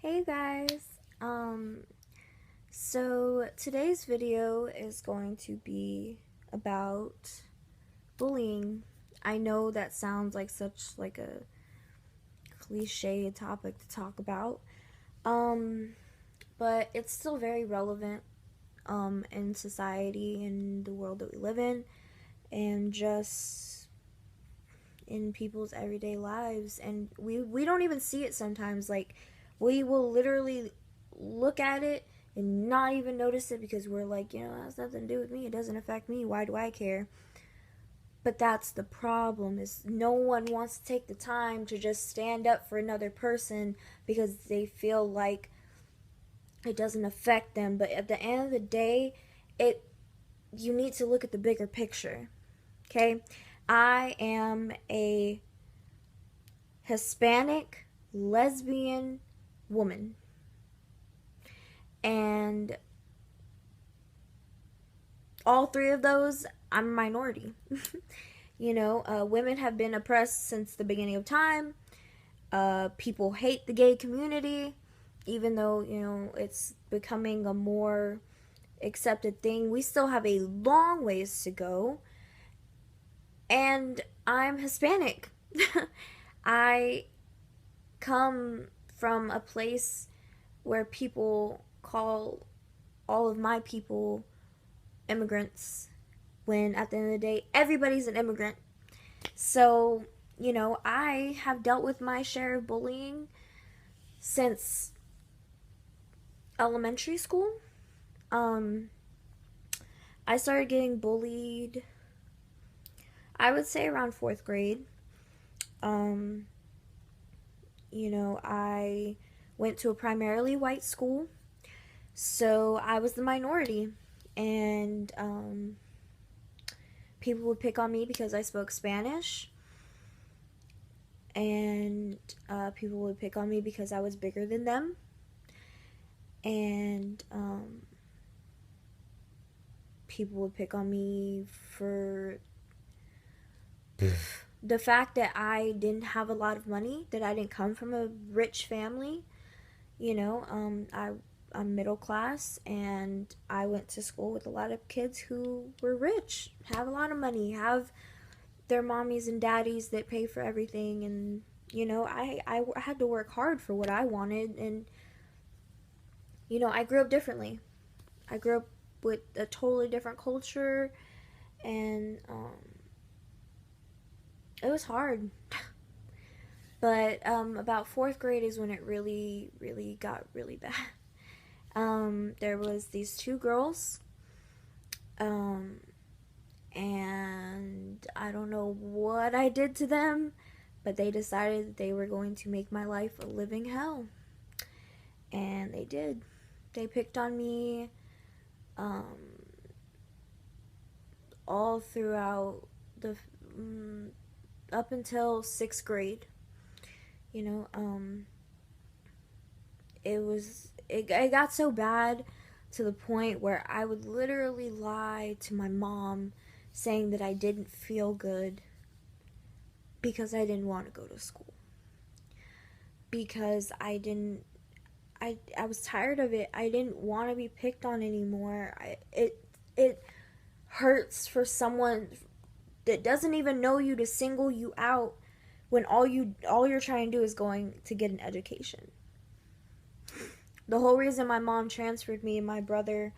Hey guys. So today's video is going to be about bullying. I know that sounds like such like a cliche topic to talk about. Um, but it's still very relevant in society in the world that we live in and just in people's everyday lives, and we don't even see it sometimes. Like, we will literally look at it and not even notice it because we're like, that has nothing to do with me, it doesn't affect me, why do I care? But that's the problem, is no one wants to take the time to just stand up for another person because they feel like it doesn't affect them. But at the end of the day, it you need to look at the bigger picture. Okay, I am a Hispanic lesbian woman, and all three of those, I'm a minority. Women have been oppressed since the beginning of time. People hate the gay community, even though it's becoming a more accepted thing. We still have a long ways to go, and I'm Hispanic. I come from a place where people call all of my people immigrants, when at the end of the day, everybody's an immigrant. So, I have dealt with my share of bullying since elementary school. Um, I started getting bullied, I would say, around fourth grade. Um, I went to a primarily white school, so I was the minority. And people would pick on me because I spoke Spanish, and people would pick on me because I was bigger than them, and people would pick on me for the fact that I didn't have a lot of money, that I didn't come from a rich family. I'm middle class, and I went to school with a lot of kids who were rich, have a lot of money, have their mommies and daddies that pay for everything. And I had to work hard for what I wanted. And I grew up differently. I grew up with a totally different culture, and it was hard. But about fourth grade is when it really, really got really bad. There was these two girls, um, and I don't know what I did to them, but they decided that they were going to make my life a living hell. And they did. They picked on me um, all throughout the up until sixth grade. You know, it got so bad to the point where I would literally lie to my mom saying that I didn't feel good because I didn't want to go to school, because I was tired of it. I didn't want to be picked on anymore. It hurts for someone that doesn't even know you to single you out when all you're trying to do is going to get an education. The whole reason my mom transferred me and my brother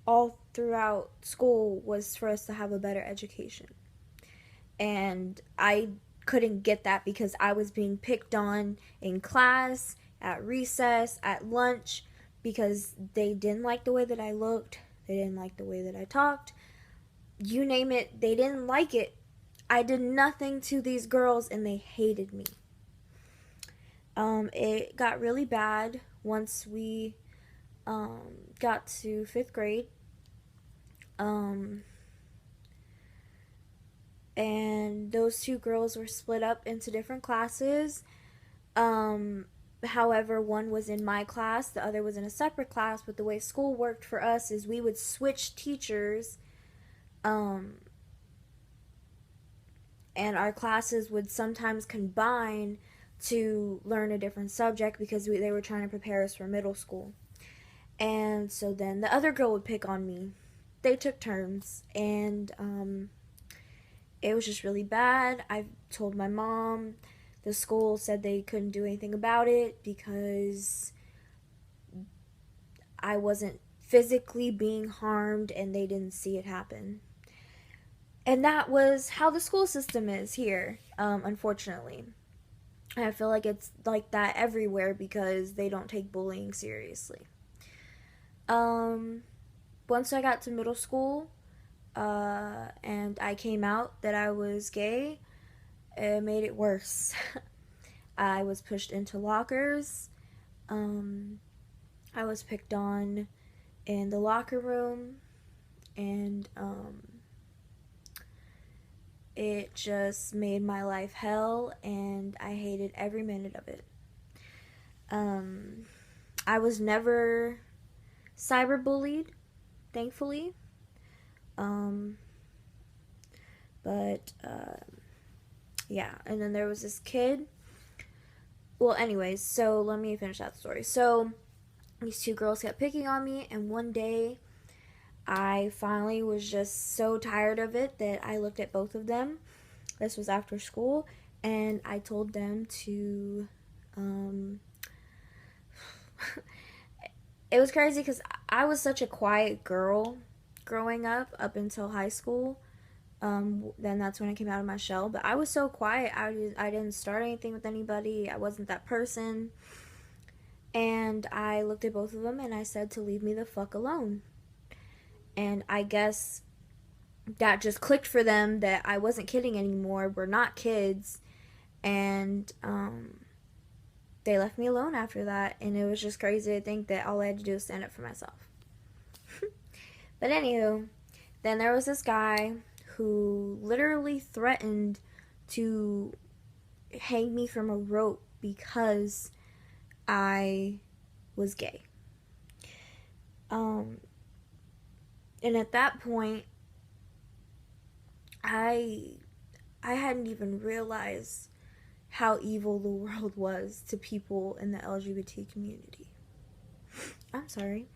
all throughout school was for us to have a better education. And I couldn't get that because I was being picked on in class, at recess, at lunch, because they didn't like the way that I looked, they didn't like the way that I talked. You name it, they didn't like it. I did nothing to these girls and they hated me. It got really bad once we got to fifth grade. Um, and those two girls were split up into different classes. However, one was in my class, the other was in a separate class. But the way school worked for us is we would switch teachers, um, and our classes would sometimes combine. to learn a different subject because they were trying to prepare us for middle school. And so then the other girl would pick on me. They took turns, and it was just really bad. I told my mom. The school said they couldn't do anything about it because I wasn't physically being harmed and they didn't see it happen. And that was how the school system is here, unfortunately. I feel like it's like that everywhere because they don't take bullying seriously. Once I got to middle school, and I came out that I was gay, it made it worse. I was pushed into lockers. I was picked on in the locker room, and it just made my life hell, and I hated every minute of it. I was never cyberbullied, thankfully. But yeah, and then there was this kid. Well, anyways, so let me finish that story. So these two girls kept picking on me, and one day I finally was just so tired of it that I looked at both of them. This was after school, and I told them to it was crazy because I was such a quiet girl growing up until high school. Then that's when I came out of my shell. But I was so quiet. I didn't start anything with anybody. I wasn't that person. And I looked at both of them and I said to leave me the fuck alone. And I guess that just clicked for them that I wasn't kidding anymore. We're not kids. And they left me alone after that. And it was just crazy to think that all I had to do was stand up for myself. But anywho, then there was this guy who literally threatened to hang me from a rope because I was gay. And at that point, I hadn't even realized how evil the world was to people in the LGBT community. I'm sorry.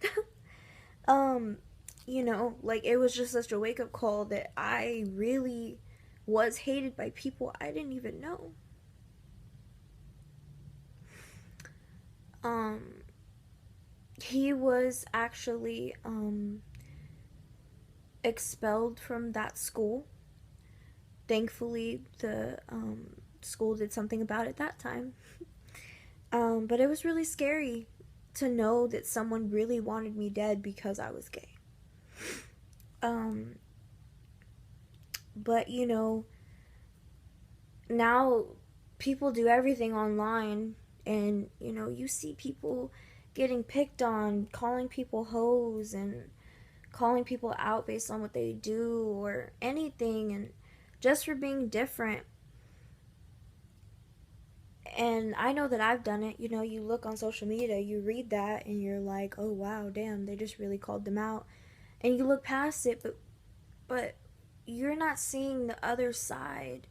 You know, like, it was just such a wake-up call that I really was hated by people I didn't even know. He was actually expelled from that school. Thankfully, the school did something about it that time. But it was really scary to know that someone really wanted me dead because I was gay. But you know, now people do everything online, and you know, you see people getting picked on, calling people hoes, and calling people out based on what they do or anything, and just for being different. And I know that I've done it. You know, you look on social media, you read that, and you're like, oh wow, damn, they just really called them out. And you look past it, but you're not seeing the other side.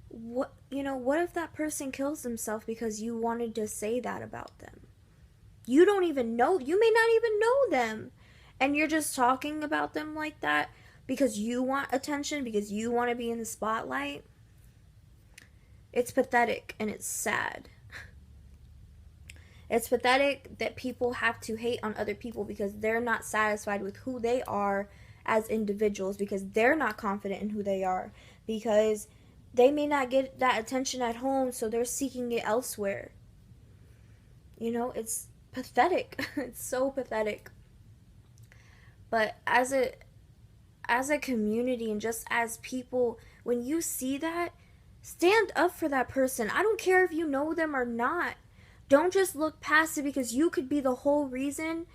What, you know, what if that person kills themselves because you wanted to say that about them? You don't even know, you may not even know them, and you're just talking about them like that because you want attention, because you want to be in the spotlight. It's pathetic and it's sad. It's pathetic that people have to hate on other people because they're not satisfied with who they are as individuals, because they're not confident in who they are, because they may not get that attention at home, so they're seeking it elsewhere. You know, it's pathetic. It's so pathetic. But as a community and just as people, when you see that, stand up for that person. I don't care if you know them or not. Don't just look past it, because you could be the whole reason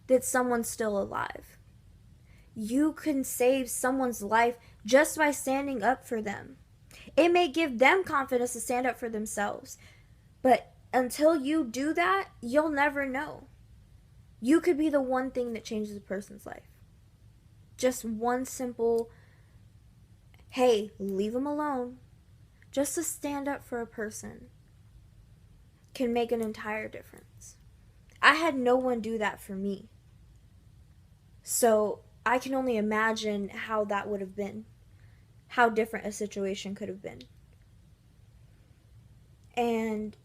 that someone's still alive. You can save someone's life just by standing up for them. It may give them confidence to stand up for themselves. But until you do that, you'll never know. You could be the one thing that changes a person's life. Just one simple, hey, leave them alone. Just to stand up for a person. can make an entire difference. I had no one do that for me. So I can only imagine how that would have been, how different a situation could have been. And,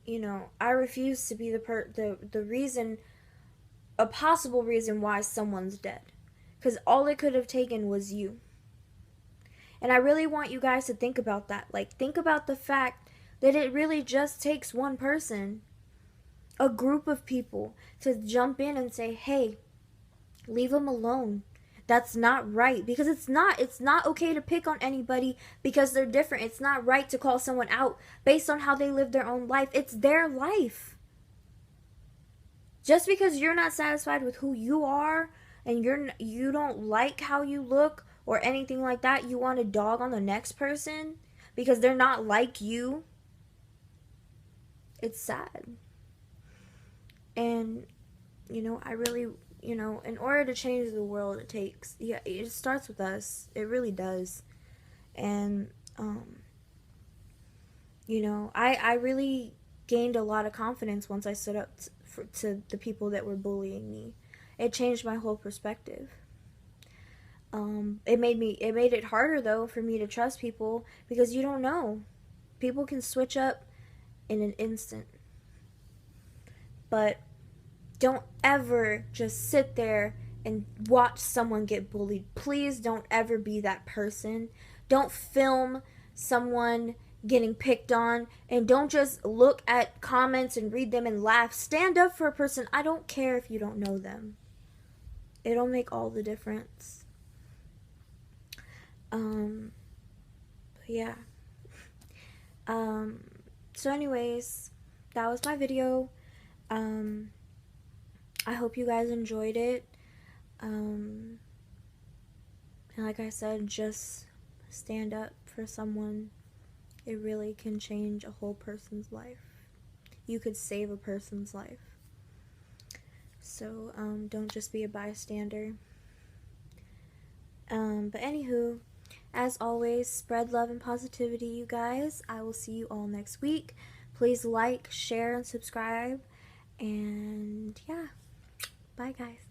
you know, I refuse to be the reason, a possible reason why someone's dead. Because all it could have taken was you. And I really want you guys to think about that. Like, think about the fact that it really just takes one person, a group of people, to jump in and say, hey, leave them alone. That's not right. Because it's not okay to pick on anybody because they're different. It's not right to call someone out based on how they live their own life. It's their life. Just because you're not satisfied with who you are and you don't like how you look or anything like that, you want to dog on the next person because they're not like you. It's sad. And, you know, I really, you know, in order to change the world, it starts with us. It really does. And, you know, I really gained a lot of confidence once I stood up to the people that were bullying me. It changed my whole perspective. It made it harder though for me to trust people because you don't know. People can switch up in an instant. But don't ever just sit there and watch someone get bullied. Please don't ever be that person. Don't film someone getting picked on, and don't just look at comments and read them and laugh. Stand up for a person. I don't care if you don't know them. It'll make all the difference. But yeah. So anyways, that was my video. I hope you guys enjoyed it. And like I said, just stand up for someone. It really can change a whole person's life. You could save a person's life. So, don't just be a bystander. But anywho, as always, spread love and positivity, you guys. I will see you all next week. Please like, share, and subscribe. And yeah, bye guys.